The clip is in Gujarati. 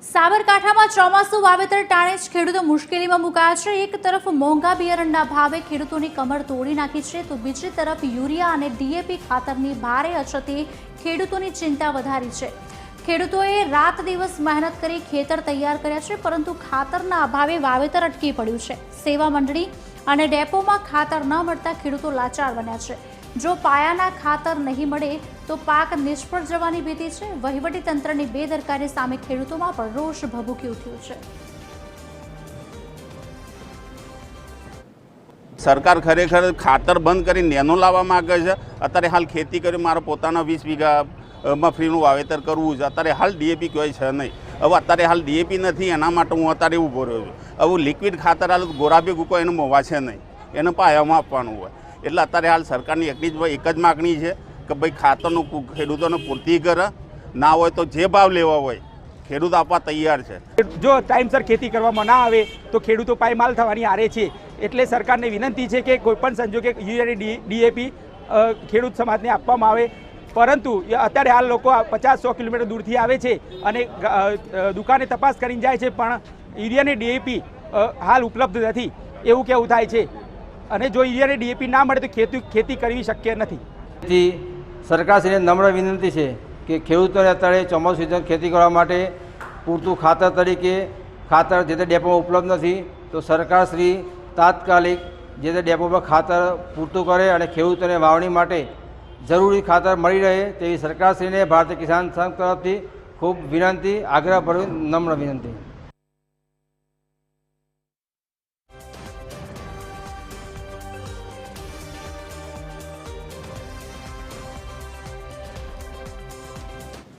સાબરકાંઠામાં ચોમાસું વાવેતર ટાણે જ ખેડૂતો મુશ્કેલીમાં મુકાયા છે। એક તરફ મોંઘા બિયારણના ભાવે ખેડૂતોની કમર તોડી નાખી છે, તો બીજી તરફ યુરિયા અને ડીએપી ખાતરની ભારે અછતે ખેડૂતોની ચિંતા વધારી છે। ખેડૂતોએ રાત દિવસ મહેનત કરી ખેતર તૈયાર કર્યા છે, પરંતુ ખાતરના અભાવે વાવેતર અટકી પડ્યું છે। સેવા મંડળી અને ડેપોમાં ખાતર ન મળતા ખેડૂતો લાચાર બન્યા છે। જો પાયાના ખાતર નહીં મળે તો પાક નિષ્ફળ જવાની ભીતિ છે। વહીવટી તંત્રની બેદરકારી સામે ખેડૂતોમાં પણ રોષ ભભૂકી ઉઠ્યો છે। સરકાર ખરેખર ખાતર બંધ કરીને નેનો લાવવા માંગે છે। અત્યારે હાલ ખેતી કરી મારે પોતાના 20 વીઘા મગફળીનું વાવેતર કરવું છે। અત્યારે હાલ ડીએપી કોઈ છે નહીં। હવે અત્યારે હાલ ડીએપી નથી, એના માટે હું અત્યારે ઊભો રહ્યો છું। હવે લિક્વિડ ખાતર હાલ ગોરાબી ગુકો એને મોવા છે નહીં, એને પાયામાં આપવાનું હોય। એટલે અત્યારે હાલ સરકારની એક જ માગણી છે કે ભાઈ ખાતરનું ખેડૂતોને પૂર્તિ કરે, ના હોય તો જે ભાવ લેવા હોય ખેડૂત આપવા તૈયાર છે। જો ટાઈમસર ખેતી કરવામાં ના આવે તો ખેડૂતો પાયમાલ થવાની આરે છે। એટલે સરકારને વિનંતી છે કે કોઈપણ સંજોગે યુરિયા ડીએપી ખેડૂત સમાજને આપવામાં આવે। પરંતુ અત્યારે હાલ લોકો 50-100 કિલોમીટર દૂરથી આવે છે અને દુકાને તપાસ કરીને જાય છે, પણ યુરિયા અને ડીએપી હાલ ઉપલબ્ધ નથી એવું કહેવું થાય છે। અને જો યુરિયા અને ડીએપી ના મળે તો ખેતી કરવી શક્ય નથી। તેથી સરકારશ્રીને નમ્ર વિનંતી છે કે ખેડૂતોને અત્યારે ચોમાસું સિઝન ખેતી કરવા માટે પૂરતું ખાતર તરીકે ખાતર જે તે ડેપોમાં ઉપલબ્ધ નથી, તો સરકારશ્રી તાત્કાલિક જે તે ડેપોમાં ખાતર પૂરતું કરે અને ખેડૂતોને વાવણી માટે જરૂરી ખાતર મળી રહે તેવી સરકારશ્રીને ભારતીય કિસાન સંઘ તરફથી ખૂબ વિનંતી, આગ્રહભરી નમ્ર વિનંતી।